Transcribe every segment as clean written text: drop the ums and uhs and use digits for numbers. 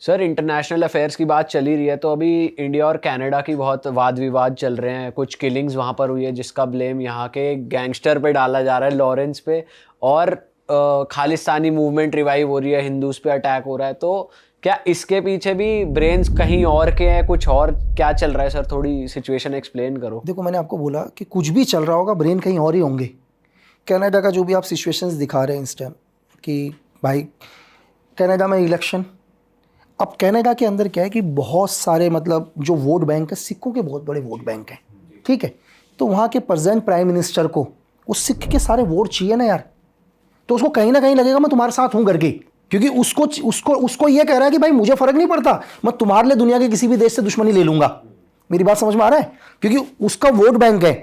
Sir international affairs की बात चल ही रही है, तो अभी इंडिया और कनाडा की बहुत वाद विवाद चल रहे हैं। कुछ किलिंग्स वहाँ पर हुई है जिसका ब्लेम यहाँ के गैंगस्टर पे डाला जा रहा है, लॉरेंस पे, और खालिस्तानी मूवमेंट रिवाइव हो रही है, हिंदूज पे अटैक हो रहा है। तो क्या इसके पीछे भी ब्रेन्स कहीं और के हैं, कुछ और क्या चल रहा है सर? थोड़ी सिचुएशन एक्सप्लेन करो। देखो, मैंने आपको बोला कि कुछ भी चल रहा होगा, ब्रेन कहीं और ही होंगे। कनाडा का जो भी आप सिचुएशंस दिखा रहे हैं इस टाइम कि भाई कनाडा में इलेक्शन, अब कनाडा के अंदर क्या है कि बहुत सारे मतलब जो वोट बैंक है, सिखों के बहुत बड़े वोट बैंक हैं, ठीक है। तो वहाँ के प्रेजेंट प्राइम मिनिस्टर को उस सिख के सारे वोट चाहिए ना यार, तो उसको कहीं ना कहीं लगेगा मैं तुम्हारे साथ हूँ करके, क्योंकि उसको ये कह रहा है कि भाई मुझे फर्क नहीं पड़ता, मैं तुम्हारे लिए दुनिया के किसी भी देश से दुश्मनी ले लूंगा। मेरी बात समझ में आ रहा है? क्योंकि उसका वोट बैंक है।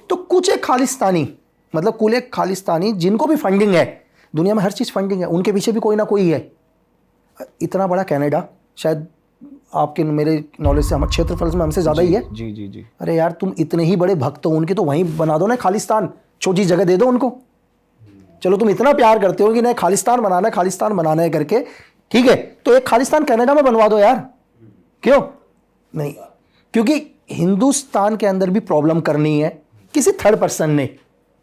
तो कुछ एक खालिस्तानी, मतलब कुल एक खालिस्तानी जिनको भी फंडिंग है, दुनिया में हर चीज़ फंडिंग है, उनके पीछे भी कोई ना कोई है। इतना बड़ा कनाडा शायद आपके मेरे नॉलेज से हमारे क्षेत्रफल में हमसे ज़्यादा ही है। जी जी जी। अरे यार, तुम इतने ही बड़े भक्त हो उनके, तो वहीं बना दो ना खालिस्तान, छोटी जगह दे दो उनको। चलो तुम इतना प्यार करते हो कि नहीं खालिस्तान बनाना है करके, ठीक है, तो एक खालिस्तान कनाडा में बनवा दो यार। क्यों नहीं? क्योंकि हिंदुस्तान के अंदर भी प्रॉब्लम करनी है किसी थर्ड पर्सन ने,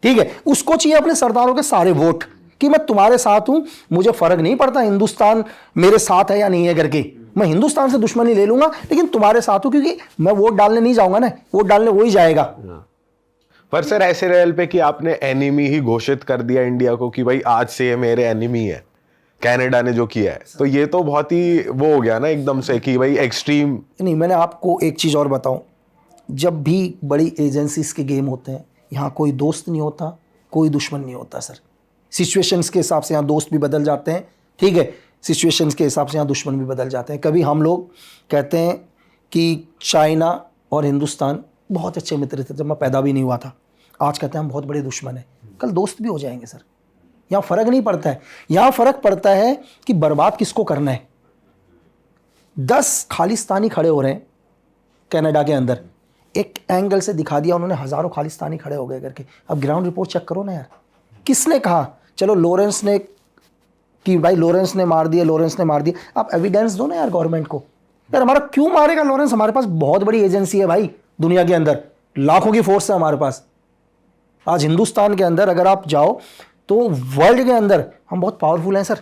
ठीक है। उसको चाहिए अपने सरदारों के सारे वोट कि मैं तुम्हारे साथ हूं, मुझे फर्क नहीं पड़ता हिंदुस्तान मेरे साथ है या नहीं है करके, मैं हिंदुस्तान से दुश्मनी ले लूंगा लेकिन तुम्हारे साथ हूं, क्योंकि मैं वोट डालने नहीं जाऊंगा ना, वोट डालने वही जाएगा। पर सर ऐसे लेवल पे कि आपने एनिमी ही घोषित कर दिया इंडिया को कि भाई आज से ये मेरे एनिमी है, कनाडा ने जो किया है, तो ये तो बहुत ही वो हो गया ना एकदम से कि भाई एक्सट्रीम। नहीं, मैंने आपको एक चीज़ और बताऊं, जब भी बड़ी एजेंसीज के गेम होते हैं, यहाँ कोई दोस्त नहीं होता, कोई दुश्मन नहीं होता सर। सिचुएशंस के हिसाब से यहाँ दोस्त भी बदल जाते हैं, ठीक है, सिचुएशंस के हिसाब से यहाँ दुश्मन भी बदल जाते हैं। कभी हम लोग कहते हैं कि चाइना और हिंदुस्तान बहुत अच्छे मित्र थे जब मैं पैदा भी नहीं हुआ था, आज कहते हैं हम बहुत बड़े दुश्मन हैं, कल दोस्त भी हो जाएंगे सर। यहाँ फ़र्क नहीं पड़ता है, यहाँ फ़र्क पड़ता है कि बर्बाद किसको करना है। 10 खालिस्तानी खड़े हो रहे हैं कनाडा के अंदर, एक एंगल से दिखा दिया उन्होंने, हज़ारों खालिस्तानी खड़े हो गए करके। अब ग्राउंड रिपोर्ट चेक करो ना यार, किसने कहा? चलो लॉरेंस ने कि भाई लॉरेंस ने मार दिया, आप एविडेंस दो ना यार गवर्नमेंट को। यार हमारा क्यों मारेगा लॉरेंस? हमारे पास बहुत बड़ी एजेंसी है भाई, दुनिया के अंदर लाखों की फोर्स है हमारे पास। आज हिंदुस्तान के अंदर अगर आप जाओ तो वर्ल्ड के अंदर हम बहुत पावरफुल हैं सर,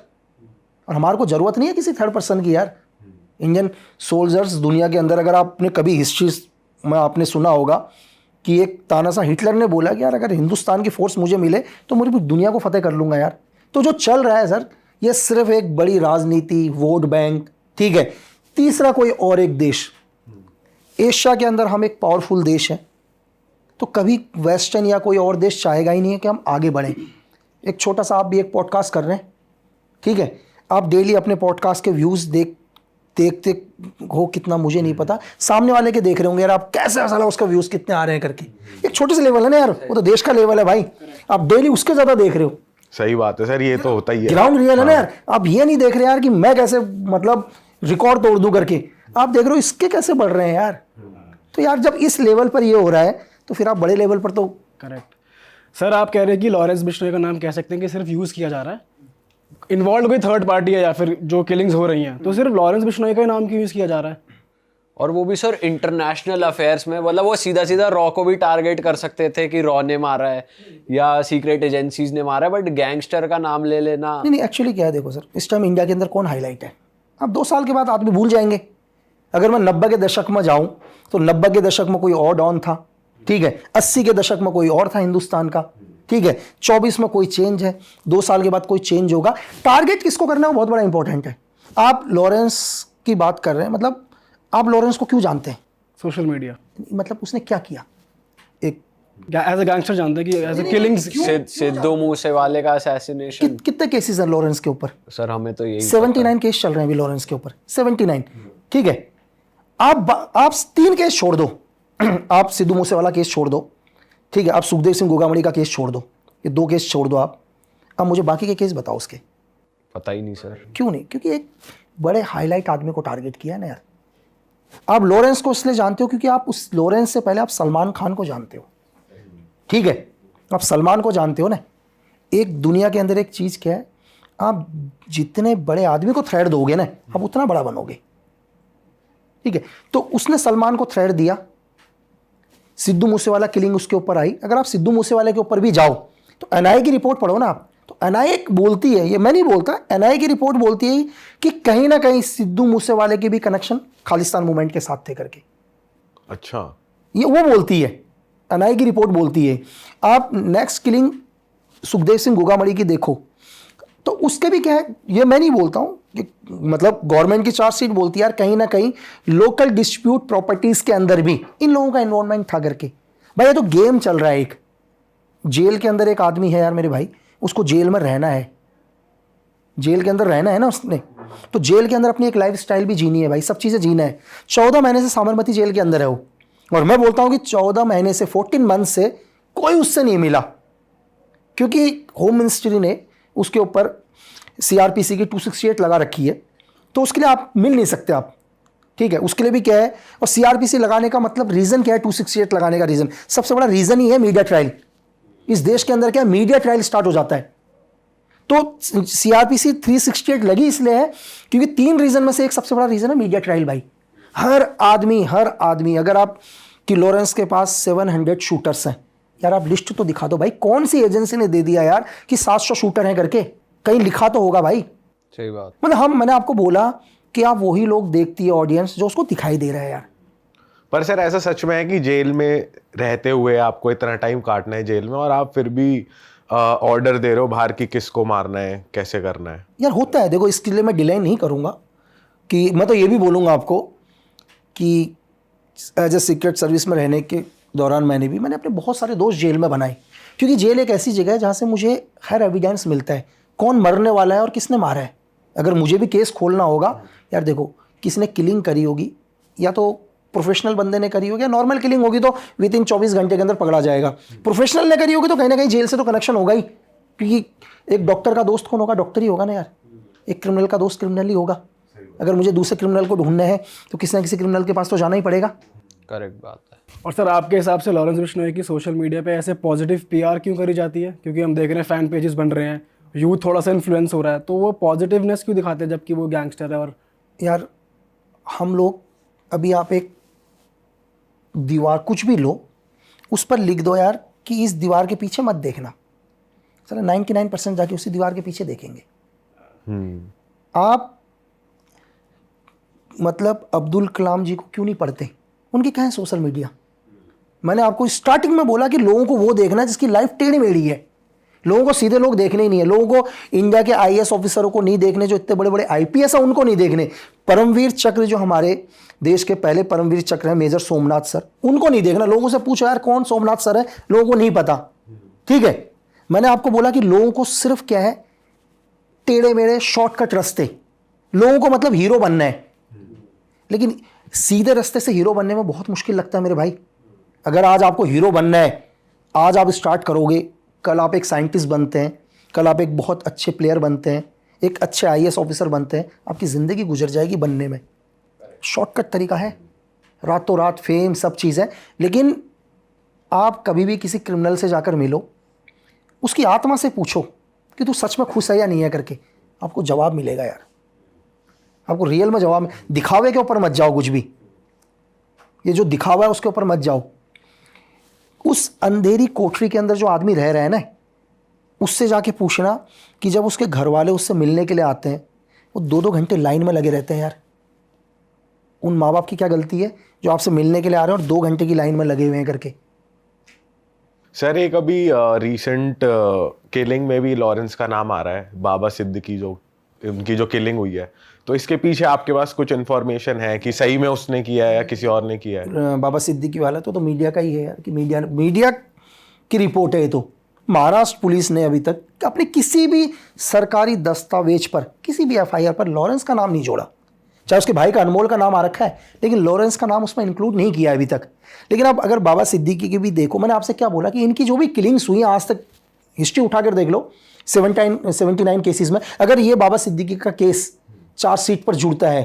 और हमारे को ज़रूरत नहीं है किसी थर्ड पर्सन की यार। इंडियन सोल्जर्स दुनिया के अंदर, अगर आपने कभी हिस्ट्री में आपने सुना होगा कि एक तानाशाह हिटलर ने बोला कि यार अगर हिंदुस्तान की फोर्स मुझे मिले तो मुझे दुनिया को फतेह कर लूँगा यार। तो जो चल रहा है सर, ये सिर्फ एक बड़ी राजनीति, वोट बैंक, ठीक है। तीसरा कोई और एक देश, एशिया के अंदर हम एक पावरफुल देश हैं, तो कभी वेस्टर्न या कोई और देश चाहेगा ही नहीं है कि हम आगे बढ़ें। एक छोटा सा आप भी एक पॉडकास्ट कर रहे हैं, ठीक है, आप डेली अपने पॉडकास्ट के व्यूज़ देखते हो कितना मुझे नहीं पता, सामने वाले के देख रहे होंगे यार आप कैसे साला उसका व्यूज़ कितने आ रहे हैं करके। एक छोटे से लेवल है ना यार, वो तो देश का लेवल है भाई, आप डेली उसके ज़्यादा देख रहे हो। सही बात है सर, ये तो होता ही है, ग्राउंड रियल है ना यार। आप ये नहीं देख रहे यार कि मैं कैसे मतलब रिकॉर्ड तोड़ दूं करके, आप देख रहे हो इसके कैसे बढ़ रहे हैं यार। तो यार जब इस लेवल पर ये हो रहा है तो फिर आप बड़े लेवल पर तो। करेक्ट सर, आप कह रहे हैं कि लॉरेंस बिश्नोई का नाम कह सकते हैं कि सिर्फ यूज़ किया जा रहा है, इन्वॉल्व कोई थर्ड पार्टी है या फिर जो किलिंग्स हो रही हैं, तो सिर्फ लॉरेंस बिश्नोई का ही नाम क्यों यूज़ किया जा रहा है? और वो भी सर इंटरनेशनल अफेयर्स में, मतलब वो सीधा सीधा रॉ को भी टारगेट कर सकते थे कि रॉ ने मारा है या सीक्रेट एजेंसीज ने मारा है, बट गैंगस्टर का नाम ले लेना। नहीं, एक्चुअली क्या है, देखो सर, इस टाइम इंडिया के अंदर कौन हाईलाइट है? अब 2 साल के बाद आदमी भूल जाएंगे। अगर मैं 90 के दशक में जाऊं तो 90 के दशक में कोई और डॉन था, ठीक है, 80 के दशक में कोई और था हिंदुस्तान का, ठीक है, 24 में कोई चेंज है, 2 साल के बाद कोई चेंज होगा। टारगेट किसको करना है वो बहुत बड़ा इंपॉर्टेंट है। आप लॉरेंस की बात कर रहे हैं, मतलब आप लॉरेंस को क्यों जानते हैं? सोशल मीडिया, मतलब उसने क्या किया? एक एज ए गैंगस्टर जानते हैं कि एज ए किलिंग्स, सिद्धू मूसेवाले का असैसिनेशन। कितने केसेस हैं लॉरेंस के ऊपर? सर हमें तो यही 79 केस चल रहे हैं अभी लॉरेंस के ऊपर, 79, ठीक है। आप 3 केस छोड़ दो, आप सिद्धू मूसेवाला केस छोड़ दो, ठीक है, आप सुखदेव सिंह गोगामड़ी का केस छोड़ दो, ये 2 केस छोड़ दो आप। अब मुझे बाकी के केस बताओ उसके। पता ही नहीं सर। क्यों नहीं? क्योंकि एक बड़े हाईलाइट आदमी को टारगेट किया है ना यार। आप लॉरेंस को इसलिए जानते हो क्योंकि आप उस लॉरेंस से पहले आप सलमान खान को जानते हो, ठीक है, आप सलमान को जानते हो ना। एक दुनिया के अंदर एक चीज़ क्या है, आप जितने बड़े आदमी को थ्रेड दोगे ना, आप उतना बड़ा बनोगे। ठीक है, तो उसने सलमान को थ्रेट दिया, सिद्धू मूसेवाला किलिंग उसके ऊपर आई। अगर आप सिद्धू मूसेवाले के ऊपर भी जाओ तो एनआईए की रिपोर्ट पढ़ो ना आप, तो एनआईए बोलती है, ये मैं नहीं बोलता, एनआईए की रिपोर्ट बोलती है कि कहीं ना कहीं सिद्धू मूसेवाले के भी कनेक्शन खालिस्तान मूवमेंट के साथ थे करके। अच्छा, ये वो बोलती है, एनआईए की रिपोर्ट बोलती है। आप नेक्स्ट किलिंग सुखदेव सिंह गोगामड़ी की देखो तो उसके भी क्या है, ये मैं नहीं बोलता हूँ कि मतलब गवर्नमेंट की चार्जशीट बोलती है यार कहीं ना कहीं लोकल डिस्प्यूट प्रॉपर्टीज के अंदर भी इन लोगों का इन्वॉल्वमेंट था करके। भाई ये तो गेम चल रहा है, एक जेल के अंदर एक आदमी है यार मेरे भाई, उसको जेल में रहना है, जेल के अंदर रहना है ना उसने, तो जेल के अंदर अपनी एक लाइफ स्टाइल भी जीनी है भाई, सब चीज़ें जीना है। 14 महीने से साबरमती जेल के अंदर है वो, और मैं बोलता हूँ कि 14 महीने से 14 मंथ से कोई उससे नहीं मिला, क्योंकि होम मिनिस्ट्री ने उसके ऊपर सीआरपीसी की 268 लगा रखी है, तो उसके लिए आप मिल नहीं सकते आप, ठीक है, उसके लिए भी क्या है। और सीआरपीसी लगाने का मतलब रीज़न क्या है, 268 लगाने का रीज़न, सबसे बड़ा रीज़न ही है मीडिया ट्रायल। इस देश के अंदर क्या मीडिया ट्रायल स्टार्ट हो जाता है, तो सीआरपीसी 368 लगी इसलिए है क्योंकि 3 रीज़न में से एक सबसे बड़ा रीज़न है मीडिया ट्रायल। भाई हर आदमी, अगर आप कि लॉरेंस के पास 700 शूटर्स हैं यार, आप लिस्ट तो दिखा दो भाई, कौन सी एजेंसी ने दे दिया यार कि 700 शूटर हैं करके, कहीं लिखा तो होगा भाई। सही बात। मतलब मैंने आपको बोला कि आप वही लोग देखती है ऑडियंस जो उसको दिखाई दे रहा है यार। पर सर ऐसा सच में है कि जेल में रहते हुए आपको इतना टाइम काटना है जेल में और आप फिर भी ऑर्डर दे रहे हो बाहर की किसको मारना है, कैसे करना है? यार होता है, देखो इसके लिए मैं डिले नहीं करूंगा कि मैं तो ये भी बोलूँगा आपको कि एज ए सीक्रेट सर्विस में रहने के दौरान मैंने अपने बहुत सारे दोस्त जेल में बनाए, क्योंकि जेल एक ऐसी जगह है जहाँ से मुझे हर एविडेंस मिलता है कौन मरने वाला है और किसने मारा है। अगर मुझे भी केस खोलना होगा यार, देखो किसने किलिंग करी होगी, या तो प्रोफेशनल बंदे ने करी होगी, या नॉर्मल किलिंग होगी तो विद इन 24 घंटे के अंदर पकड़ा जाएगा। प्रोफेशनल ने करी होगी तो कहीं ना कहीं जेल से तो कनेक्शन होगा ही, क्योंकि एक डॉक्टर का दोस्त कौन होगा, डॉक्टर ही होगा ना यार, एक क्रिमिनल का दोस्त क्रिमिनल ही होगा। अगर मुझे दूसरे क्रिमिनल को ढूंढना है तो किसी ना किसी क्रिमिनल के पास तो जाना ही पड़ेगा। करेक्ट बात है। और सर आपके हिसाब से लॉरेंस बिश्नोई की सोशल मीडिया पे ऐसे पॉजिटिव पीआर क्यों करी जाती है? क्योंकि हम देख रहे हैं फैन पेजेस बन रहे हैं, यूथ थोड़ा सा इन्फ्लुएंस हो रहा है, तो वो पॉजिटिवनेस क्यों दिखाते हैं जबकि वो गैंगस्टर है? और यार हम लोग, अभी आप एक दीवार कुछ भी लो, उस पर लिख दो यार कि इस दीवार के पीछे मत देखना, चलो 99% जाके उसी दीवार के पीछे देखेंगे। आप मतलब अब्दुल कलाम जी को क्यों नहीं पढ़ते, उनकी क्या है सोशल मीडिया? मैंने आपको स्टार्टिंग में बोला कि लोगों को वो देखना है जिसकी लाइफ टेढ़ी मेढ़ी है, लोगों को सीधे लोग देखने ही नहीं है, लोगों को इंडिया के आईएएस ऑफिसरों को नहीं देखने, जो इतने बड़े बड़े आईपीएस हैं उनको नहीं देखने, परमवीर चक्र जो हमारे देश के पहले परमवीर चक्र हैं मेजर सोमनाथ सर, उनको नहीं देखना। लोगों से पूछो यार कौन सोमनाथ सर है, लोगों को नहीं पता, ठीक है। मैंने आपको बोला कि लोगों को सिर्फ क्या है, टेढ़े मेढ़े शॉर्टकट रास्ते, लोगों को मतलब हीरो बनना है, लेकिन सीधे रास्ते से हीरो बनने में बहुत मुश्किल लगता है मेरे भाई। अगर आज आपको हीरो बनना है, आज आप स्टार्ट करोगे, कल आप एक साइंटिस्ट बनते हैं, कल आप एक बहुत अच्छे प्लेयर बनते हैं, एक अच्छे आईएएस ऑफिसर बनते हैं, आपकी ज़िंदगी गुजर जाएगी बनने में। शॉर्टकट तरीका है, रातों रात फेम सब चीज़ है, लेकिन आप कभी भी किसी क्रिमिनल से जाकर मिलो, उसकी आत्मा से पूछो कि तू सच में खुश है या नहीं है करके, आपको जवाब मिलेगा यार, आपको रियल में जवाब। दिखावे के ऊपर मत जाओ कुछ भी, ये जो दिखावा है उसके ऊपर मत जाओ। उस अंधेरी कोठरी के अंदर जो आदमी रह रहा है ना, उससे जाके पूछना कि जब उसके घर वाले उससे मिलने के लिए आते हैं, वो 2-2 घंटे लाइन में लगे रहते हैं यार। उन माँ बाप की क्या गलती है जो आपसे मिलने के लिए आ रहे हैं और 2 घंटे की लाइन में लगे हुए हैं करके। सर एक अभी रीसेंट किलिंग में भी लॉरेंस का नाम आ रहा है, बाबा सिद्दीकी जो उनकी जो किलिंग हुई है, तो इसके पीछे आपके पास कुछ इन्फॉर्मेशन है कि सही में उसने किया है या किसी और ने किया है? बाबा सिद्दीकी वाला तो मीडिया का ही है यार, कि मीडिया की रिपोर्ट है ये तो। महाराष्ट्र पुलिस ने अभी तक अपने किसी भी सरकारी दस्तावेज पर, किसी भी एफआईआर पर लॉरेंस का नाम नहीं जोड़ा। चाहे उसके भाई का अनमोल का नाम आ रखा है, लेकिन लॉरेंस का नाम उसमें इंक्लूड नहीं किया अभी तक। लेकिन अब अगर बाबा सिद्दीकी की भी देखो, मैंने आपसे क्या बोला कि इनकी जो भी किलिंग्स हुई आज तक, हिस्ट्री उठाकर देख लो, 79 केसेस में अगर ये बाबा सिद्दीकी का केस चार्जशीट पर जुड़ता है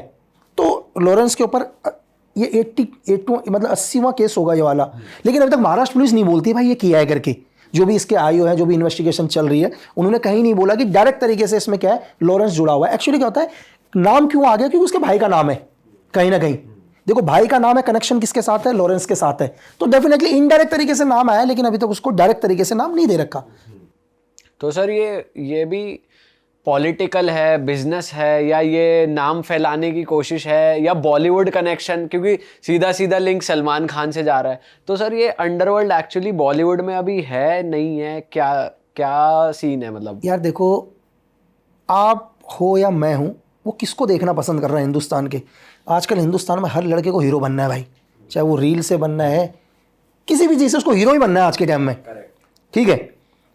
तो लॉरेंस के ऊपर ये 82 मतलब 80वां केस होगा ये वाला। लेकिन अभी तक महाराष्ट्र पुलिस नहीं बोलती भाई ये किया है करके। जो भी इसके आईओ है, जो भी इन्वेस्टिगेशन चल रही है, उन्होंने कहीं नहीं बोला कि डायरेक्ट तरीके से इसमें क्या है लॉरेंस जुड़ा हुआ है। एक्चुअली क्या होता है, नाम क्यों आ गया, क्योंकि उसके भाई का नाम है कहीं ना कहीं। देखो भाई का नाम है, कनेक्शन किसके साथ है? लॉरेंस के साथ है, तो डेफिनेटली इनडायरेक्ट तरीके से नाम आया, लेकिन अभी तक उसको डायरेक्ट तरीके से नाम नहीं दे रखा। तो सर ये भी पॉलिटिकल है, बिजनेस है, या ये नाम फैलाने की कोशिश है, या बॉलीवुड कनेक्शन, क्योंकि सीधा सीधा लिंक सलमान खान से जा रहा है। तो सर ये अंडरवर्ल्ड एक्चुअली बॉलीवुड में अभी है, नहीं है, क्या क्या सीन है मतलब? यार देखो, आप हो या मैं हूँ, वो किसको देखना पसंद कर रहा है हिंदुस्तान के? आजकल हिंदुस्तान में हर लड़के को हीरो बनना है भाई, चाहे वो रील से बनना है, किसी भी चीज़ से उसको हीरो ही बनना है आज के टाइम में, ठीक है।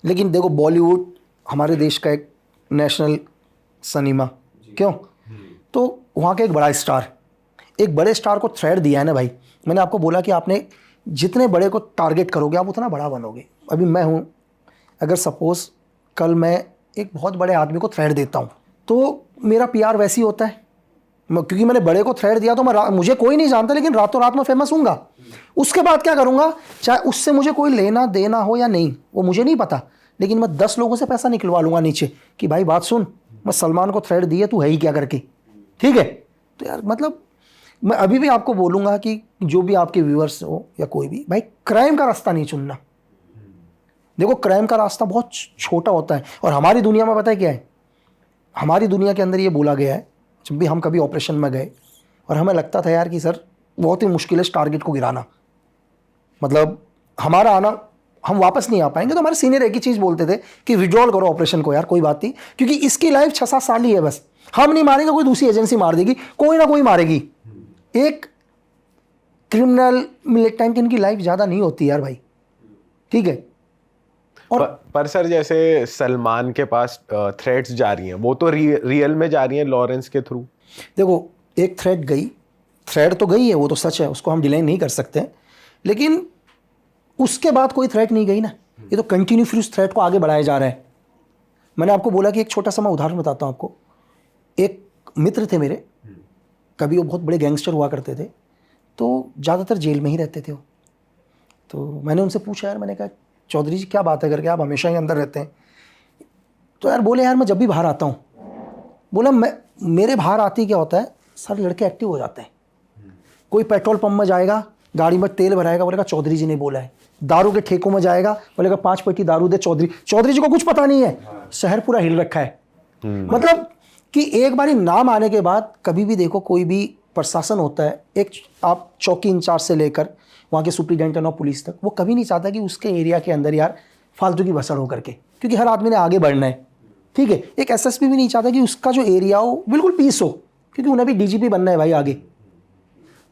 लेकिन देखो बॉलीवुड हमारे देश का एक नेशनल सिनेमा, क्यों? तो वहाँ का एक बड़ा स्टार, एक बड़े स्टार को थ्रेड दिया है ना भाई। मैंने आपको बोला कि आपने जितने बड़े को टारगेट करोगे आप उतना बड़ा बनोगे। अभी मैं हूँ, अगर सपोज़ कल मैं एक बहुत बड़े आदमी को थ्रेड देता हूँ तो मेरा पीआर वैसे ही होता है, क्योंकि मैंने बड़े को थ्रेड दिया तो मुझे कोई नहीं जानता, लेकिन रातों रात में फेमस हूँगा। उसके बाद क्या करूँगा, चाहे उससे मुझे कोई लेना देना हो या नहीं, वो मुझे नहीं पता, लेकिन मैं 10 लोगों से पैसा निकलवा लूँगा नीचे कि भाई बात सुन, मैं सलमान को थ्रेड दिए, तू है ही क्या करके, ठीक है। तो यार मतलब मैं अभी भी आपको बोलूँगा कि जो भी आपके व्यूअर्स हो या कोई भी, भाई क्राइम का रास्ता नहीं चुनना। देखो क्राइम का रास्ता बहुत छोटा होता है, और हमारी दुनिया में पता है क्या है, हमारी दुनिया के अंदर ये बोला गया है, जब भी हम कभी ऑपरेशन में गए और हमें लगता था यार कि सर बहुत ही मुश्किल है इस टारगेट को गिराना, मतलब हमारा आना, हम वापस नहीं आ पाएंगे, तो हमारे सीनियर एक ही चीज़ बोलते थे कि विड्रॉल करो ऑपरेशन को यार, कोई बात नहीं, क्योंकि इसकी लाइफ 6-7 साल ही है बस, हम नहीं मारेंगे, कोई दूसरी एजेंसी मार देगी, कोई ना कोई मारेगी। एक क्रिमिनल मिलिटेंट, इनकी लाइफ ज़्यादा नहीं होती यार भाई, ठीक है। और पर सर जैसे सलमान के पास थ्रेड्स जा रही हैं, वो तो रियल में जा रही हैं लॉरेंस के थ्रू। देखो एक थ्रेड तो गई है, वो तो सच है, उसको हम डिले नहीं कर सकते, लेकिन उसके बाद कोई थ्रेट नहीं गई ना, ये तो कंटिन्यू फिर उस थ्रेट को आगे बढ़ाया जा रहा है। मैंने आपको बोला कि एक छोटा सा मैं उदाहरण बताता हूँ आपको। एक मित्र थे मेरे, कभी वो बहुत बड़े गैंगस्टर हुआ करते थे, तो ज़्यादातर जेल में ही रहते थे वो। तो मैंने उनसे पूछा यार, मैंने कहा चौधरी जी क्या बात है करके, आप हमेशा ही अंदर रहते हैं? तो यार बोले यार मैं जब भी बाहर आता हूँ, बोला मेरे बाहर आते ही क्या होता है, सारे लड़के एक्टिव हो जाते हैं। कोई पेट्रोल पंप में जाएगा, गाड़ी में तेल भराएगा, बोलेगा चौधरी जी ने बोला है। दारू के ठेकों में जाएगा, बोलेगा 5 पेटी दारू दे चौधरी जी को कुछ पता नहीं है, शहर पूरा हिल रखा है। मतलब कि एक बारी नाम आने के बाद कभी भी देखो, कोई भी प्रशासन होता है, एक आप चौकी इंचार्ज से लेकर वहाँ के सुप्रिटेंडेंट ऑफ पुलिस तक, वो कभी नहीं चाहता कि उसके एरिया के अंदर यार फालतू की भसड़ हो करके, क्योंकि हर आदमी ने आगे बढ़ना है, ठीक है। एक एसएसपी भी नहीं चाहता कि उसका जो एरिया हो बिल्कुल पीस हो, क्योंकि उन्हें भी डीजीपी बनना है भाई आगे।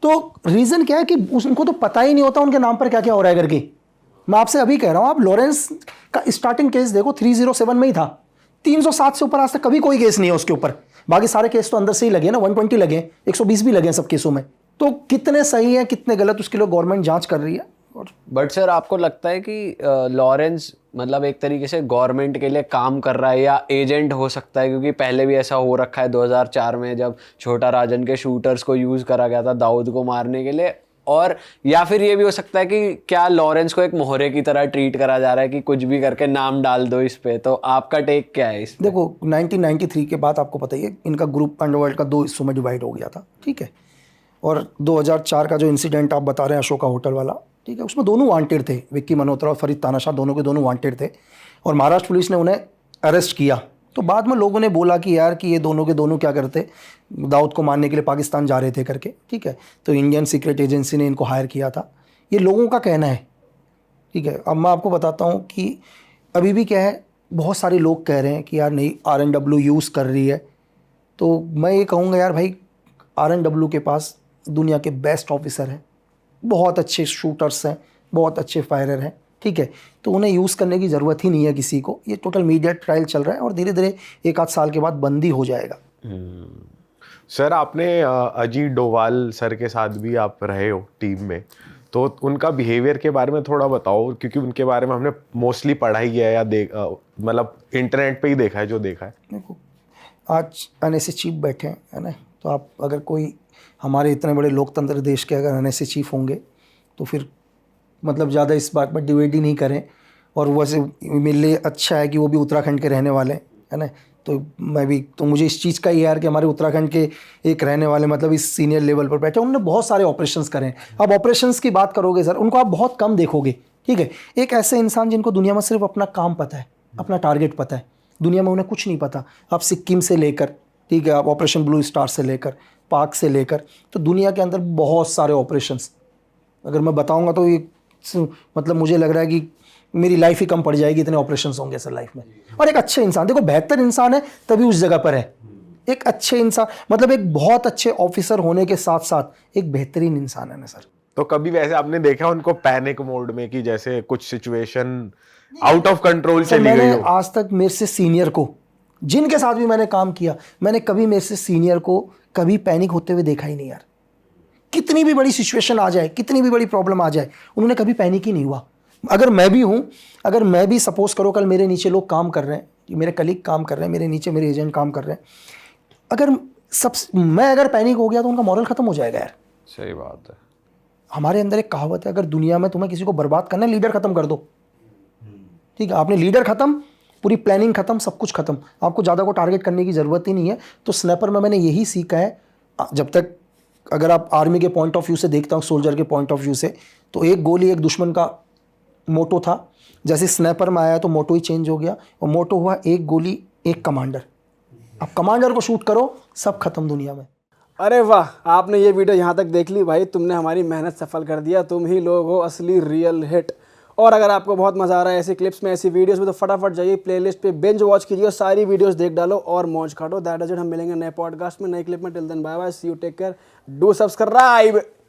तो रीज़न क्या है कि उनको तो पता ही नहीं होता उनके नाम पर क्या क्या हो रहा है करके। मैं आपसे अभी कह रहा हूँ, आप लॉरेंस का स्टार्टिंग केस देखो 307 में ही था, 307 से ऊपर आज तक कभी कोई केस नहीं है उसके ऊपर। बाकी सारे केस तो अंदर से ही लगे ना, 120 लगे, 120 भी लगे हैं सब केसों में। तो कितने सही है कितने गलत, उसके लिए गवर्नमेंट जांच कर रही है। बट सर आपको लगता है कि लॉरेंस मतलब एक तरीके से गवर्नमेंट के लिए काम कर रहा है, या एजेंट हो सकता है? क्योंकि पहले भी ऐसा हो रखा है 2004 में, जब छोटा राजन के शूटर्स को यूज़ करा गया था दाऊद को मारने के लिए। और या फिर ये भी हो सकता है कि क्या लॉरेंस को एक मोहरे की तरह ट्रीट करा जा रहा है कि कुछ भी करके नाम डाल दो इस पे? तो आपका टेक क्या है इस पे? देखो 1993 के बाद आपको पता ही है, इनका ग्रुप अंडरवर्ल्ड का 2 हिस्सों में डिवाइड हो गया था, ठीक है। और 2004 का जो इंसिडेंट आप बता रहे हैं अशोका होटल वाला, ठीक है, उसमें दोनों वांटेड थे, विक्की मल्होत्रा और फरीद तानाशाह, दोनों के दोनों वांटेड थे, और महाराष्ट्र पुलिस ने उन्हें अरेस्ट किया। तो बाद में लोगों ने बोला कि यार कि ये दोनों के दोनों क्या करते, दाऊद को मारने के लिए पाकिस्तान जा रहे थे करके, ठीक है। तो इंडियन सीक्रेट एजेंसी ने इनको हायर किया था, ये लोगों का कहना है, ठीक है। अब मैं आपको बताता हूँ कि अभी भी क्या है, बहुत सारे लोग कह रहे हैं कि यार नहीं RNW यूज़ कर रही है। तो मैं ये कहूँगा यार भाई, RNW के पास दुनिया के बेस्ट ऑफिसर हैं, बहुत अच्छे शूटर्स हैं, बहुत अच्छे फायरर हैं, ठीक है। तो उन्हें यूज़ करने की ज़रूरत ही नहीं है किसी को। ये टोटल मीडिया ट्रायल चल रहा है और धीरे धीरे 1-8 साल के बाद बंद ही हो जाएगा। सर आपने अजीत डोभाल सर के साथ भी आप रहे हो टीम में, तो उनका बिहेवियर के बारे में थोड़ा बताओ, क्योंकि उनके बारे में हमने मोस्टली पढ़ा ही है या मतलब इंटरनेट पे ही देखा है जो देखा है। देखो आज NSA चीफ बैठे हैं, है ना, तो आप अगर कोई हमारे इतने बड़े लोकतंत्र देश के अगर NSA चीफ होंगे तो फिर मतलब ज़्यादा इस बात पर डिबेट ही नहीं करें। और वैसे मेरे लिए अच्छा है कि वो भी उत्तराखंड के रहने वाले हैं, है ना, तो मैं भी, तो मुझे इस चीज़ का ही यार कि हमारे उत्तराखंड के एक रहने वाले मतलब इस सीनियर लेवल पर बैठे, उन्होंने बहुत सारे ऑपरेशंस करे हैं। अब ऑपरेशंस की बात करोगे सर, उनको आप बहुत कम देखोगे, ठीक है। एक ऐसे इंसान जिनको दुनिया में सिर्फ अपना काम पता है, अपना टारगेट पता है, दुनिया में उन्हें कुछ नहीं पता। आप सिक्किम से लेकर, ठीक है, आप ऑपरेशन ब्लू स्टार से लेकर, पाक से लेकर, तो दुनिया के अंदर बहुत सारे ऑपरेशंस, अगर मैं बताऊंगा तो ये मतलब मुझे लग रहा है कि मेरी लाइफ ही कम पड़ जाएगी, इतने ऑपरेशंस होंगे सर लाइफ में। और एक अच्छे इंसान, देखो बेहतर इंसान है तभी उस जगह पर है। एक अच्छे इंसान मतलब एक बहुत अच्छे ऑफिसर होने के साथ साथ एक बेहतरीन इंसान है ना सर। तो कभी वैसे आपने देखा उनको पैनिक मोड में कि जैसे कुछ सिचुएशन आउट ऑफ कंट्रोल चली गई मैंने हो? आज तक मेरे से सीनियर को, जिनके साथ भी मैंने काम किया, मैंने कभी मेरे से सीनियर को कभी पैनिक होते हुए देखा ही नहीं यार। कितनी भी बड़ी सिचुएशन आ जाए, कितनी भी बड़ी प्रॉब्लम आ जाए, उन्होंने कभी पैनिक ही नहीं हुआ। अगर मैं भी हूँ, अगर मैं भी सपोज करो कल मेरे नीचे लोग काम कर रहे हैं, मेरे कलीग काम कर रहे हैं, मेरे नीचे मेरे एजेंट काम कर रहे हैं, अगर मैं अगर पैनिक हो गया तो उनका मॉरल खत्म हो जाएगा यार। सही बात है। हमारे अंदर एक कहावत है, अगर दुनिया में तुम्हें किसी को बर्बाद करना है, लीडर खत्म कर दो, ठीक है। आपने लीडर खत्म, पूरी प्लानिंग खत्म, सब कुछ खत्म, आपको ज़्यादा को टारगेट करने की ज़रूरत ही नहीं है। तो स्नैपर में मैंने यही सीखा है, जब तक अगर आप आर्मी के पॉइंट ऑफ व्यू से देखता हूँ, सोल्जर के पॉइंट ऑफ व्यू से, तो एक गोली एक दुश्मन का मोटो था। जैसे स्नैपर में आया तो मोटो ही चेंज हो गया, और मोटो हुआ एक गोली एक कमांडर। अब कमांडर को शूट करो, सब खत्म दुनिया में। अरे वाह, आपने ये वीडियो यहाँ तक देख ली भाई, तुमने हमारी मेहनत सफल कर दिया। तुम ही लोग हो असली रियल हिट। और अगर आपको बहुत मज़ा आ रहा है ऐसी क्लिप्स में, ऐसी वीडियोस में, तो फटाफट जाइए प्लेलिस्ट पे, बिंज वॉच कीजिए, सारी वीडियोस देख डालो और मौज काटो। That is it. हम मिलेंगे नए पॉडकास्ट में, नए क्लिप में। Till then bye bye, see you, take care, do subscribe.